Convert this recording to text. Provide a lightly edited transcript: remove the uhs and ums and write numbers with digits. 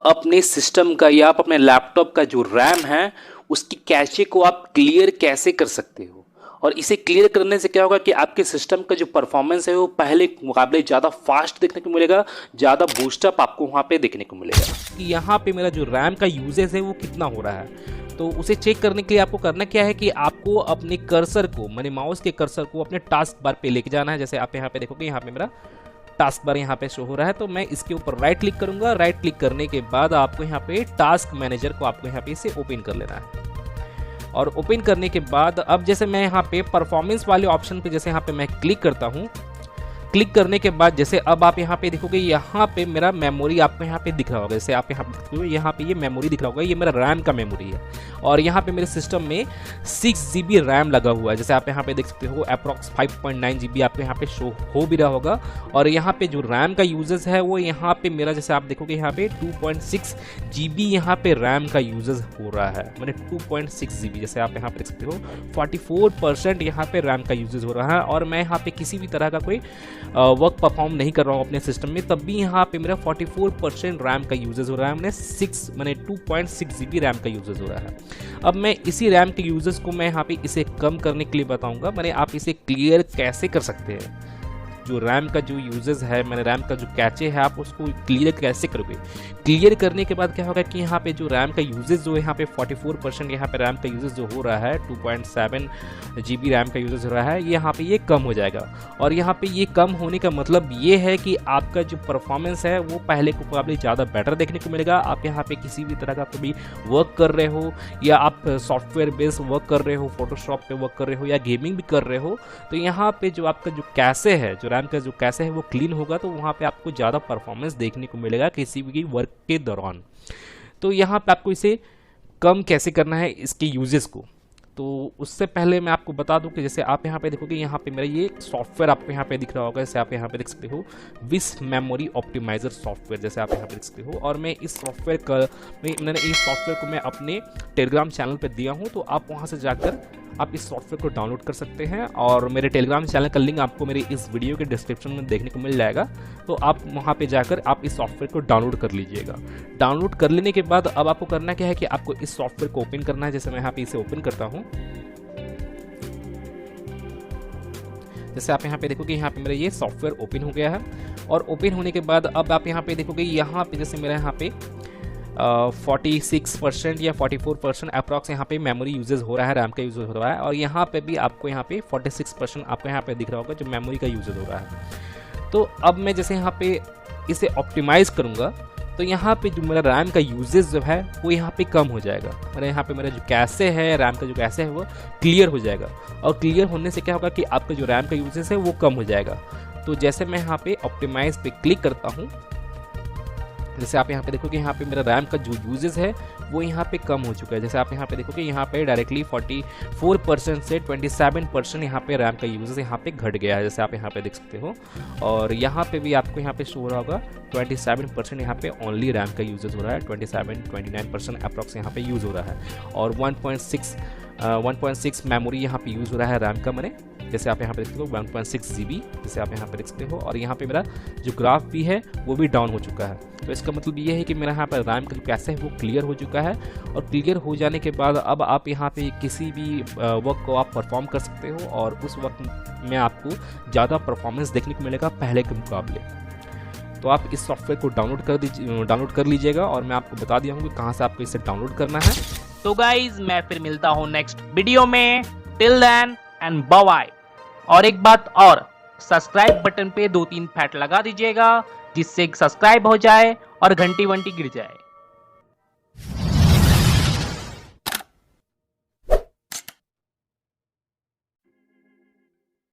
अपने सिस्टम का या आप अपने लैपटॉप का जो रैम है उसकी कैशे को आप क्लियर कैसे कर सकते हो। और इसे क्लियर करने से क्या होगा कि आपके सिस्टम का जो परफॉर्मेंस है वो पहले के मुकाबले ज़्यादा फास्ट देखने को मिलेगा, ज़्यादा बूस्टअप आपको वहाँ पे देखने को मिलेगा कि यहाँ पे मेरा जो रैम का यूजेज है वो कितना हो रहा है। तो उसे चेक करने के लिए आपको करना क्या है कि आपको अपने कर्सर को, माने माउस के कर्सर को अपने टास्क बार पे लेके जाना है। जैसे आप यहाँ पे देखोगे यहाँ पे मेरा टास्क बार यहाँ पे शो हो रहा है, तो मैं इसके ऊपर राइट क्लिक करूंगा। राइट क्लिक करने के बाद आपको यहाँ पे टास्क मैनेजर को आपको यहाँ पे इसे ओपन कर लेना है। और ओपन करने के बाद अब जैसे मैं यहाँ पे परफॉर्मेंस वाले ऑप्शन पे जैसे यहाँ पे मैं क्लिक करता हूँ, क्लिक करने के बाद जैसे अब आप यहाँ पे देखोगे यहाँ पे मेरा मेमोरी आपको यहाँ पे दिख रहा होगा। जैसे आप यहाँ पे यहाँ पे ये मेमोरी दिख रहा होगा, ये मेरा रैम का मेमोरी है। और यहाँ पे मेरे सिस्टम में 6 GB रैम लगा हुआ है। जैसे आप यहाँ पे देख सकते हो अप्रॉक्स 5.9 GB आपको यहाँ पे शो हो भी रहा होगा। और यहाँ पे जो रैम का यूजेस है वो यहाँ पे मेरा जैसे आप देखोगे यहाँ पे 2.6 GB यहाँ पे रैम का यूजेस हो रहा है, मैंने 2.6 GB। जैसे आप यहाँ पे देख सकते हो 44% यहाँ पे रैम का यूजेस हो रहा है। और मैं यहाँ पे किसी भी तरह का कोई वर्क परफॉर्म नहीं कर रहा हूँ अपने सिस्टम में, तब भी यहाँ पे मेरा 44% रैम का यूजेस हो रहा है, मैंने 2.6 GB रैम का यूजेस हो रहा है। अब मैं इसी रैम के यूजेस को मैं यहाँ पे इसे कम करने के लिए बताऊंगा, मैंने आप इसे क्लियर कैसे कर सकते हैं। जो रैम का जो यूजेस है, मैंने रैम का जो कैचे है आप उसको क्लियर कैसे करोगे। क्लियर करने के बाद क्या होगा कि यहाँ पे जो रैम का यूजेस जो यहाँ पे 44% यहाँ पे रैम का यूजेस जो हो रहा है, 2.7 GB रैम का यूजेस हो रहा है, यहाँ पे ये कम हो जाएगा। और यहाँ पे ये कम होने का मतलब ये है कि आपका जो परफॉर्मेंस है वो पहले के मुकाबले ज़्यादा बेटर देखने को मिलेगा। आप यहाँ पे किसी भी तरह का कभी वर्क कर रहे हो या आप सॉफ्टवेयर बेस्ड वर्क कर रहे हो, फोटोशॉप पे वर्क कर रहे हो या गेमिंग भी कर रहे हो, तो यहाँ पे जो आपका जो कैसे है, जो रैम का जो कैसे है वो क्लीन होगा, तो वहाँ पे आपको ज़्यादा परफॉर्मेंस देखने को मिलेगा किसी भी वर्क के दौरान। तो यहाँ पे आपको इसे कम कैसे करना है इसके यूजेस को, तो उससे पहले मैं आपको बता दूं कि जैसे आप यहाँ पे देखोगे यहाँ पे मेरा ये सॉफ्टवेयर आपको यहाँ पे दिख रहा होगा। जैसे आप यहाँ पे देख सकते हो विस मेमोरी ऑप्टिमाइजर सॉफ्टवेयर, जैसे आप यहाँ पे देख सकते हो। और मैं इस सॉफ्टवेयर का मैंने इस सॉफ्टवेयर को मैं अपने टेलीग्राम चैनल पे दिया हूँ, तो आप वहाँ से जाकर आप इस सॉफ्टवेयर को डाउनलोड कर सकते हैं। और मेरे टेलीग्राम चैनल का लिंक आपको मेरे इस वीडियो के डिस्क्रिप्शन में देखने को मिल जाएगा, तो आप वहाँ पे जाकर आप इस सॉफ्टवेयर को डाउनलोड कर लीजिएगा। डाउनलोड कर लेने के बाद अब आपको करना क्या है कि आपको इस सॉफ्टवेयर को ओपन करना है। जैसे मैं यहाँ पे इसे ओपन करता हूँ, जैसे आप यहाँ पे देखोगे यहाँ पे मेरा ये सॉफ्टवेयर ओपन हो गया है। और ओपन होने के बाद अब आप यहाँ पे देखोगे यहाँ पे जैसे मेरा यहाँ पे 46% या 44% अप्रॉक्स यहाँ पे मेमोरी यूजेस हो रहा है, रैम का यूजेस हो रहा है। और यहाँ पे भी आपको यहाँ पे 46% आपको यहाँ पे दिख रहा होगा जो मेमोरी का यूजेस हो रहा है। तो अब मैं जैसे यहाँ पे इसे ऑप्टिमाइज करूँगा, तो यहाँ पे जो मेरा रैम का यूजेस जो है वो यहाँ पे कम हो जाएगा। मेरा यहाँ पे मेरा जो कैसे है, रैम का जो कैसे है वो क्लियर हो जाएगा। और क्लियर होने से क्या होगा कि आपका जो रैम का यूजेस है वो कम हो जाएगा। तो जैसे मैं यहाँ पे ऑप्टिमाइज पे क्लिक करता हूँ, जैसे आप यहाँ पे देखोगे यहाँ पे मेरा रैम का जो यूजेस है वो यहाँ पे कम हो चुका है। जैसे आप यहाँ पे देखोगे यहाँ पे डायरेक्टली 44% से 27% यहाँ पे रैम का यूजेस यहाँ पे घट गया है, जैसे आप यहाँ पे देख सकते हो। और यहाँ पे भी आपको यहाँ पे शो हो रहा होगा 27% यहाँ पे ओनली रैम का यूजेस हो रहा है, 29% अप्रॉक्स यहाँ पे यूज़ हो रहा है। और 1.6 मेमोरी यहाँ पे यूज़ हो रहा है रैम का, मैंने जैसे आप यहाँ पे देख सकते हो 1.6 GB, जैसे आप यहाँ पे देख सकते हो। और यहाँ पे मेरा जो ग्राफ भी है वो भी डाउन हो चुका है। तो इसका मतलब ये है कि मेरा यहाँ पर रैम का जो कैसे है वो क्लियर हो चुका है। और क्लियर हो जाने के बाद अब आप यहाँ पे किसी भी वर्क को आप परफॉर्म कर सकते हो, और उस वक्त में आपको ज़्यादा परफॉर्मेंस देखने को मिलेगा पहले के मुकाबले। तो आप इस सॉफ्टवेयर को डाउनलोड कर लीजिएगा, और मैं आपको बता दिया हूँ कि कहाँ से आपको इसे डाउनलोड करना है। तो गाइज मैं फिर मिलता हूँ नेक्स्ट वीडियो में। Till then and bye bye. और एक बात और, सब्सक्राइब बटन पे 2-3 फैट लगा दीजिएगा जिससे सब्सक्राइब हो जाए और घंटी वंटी गिर जाए।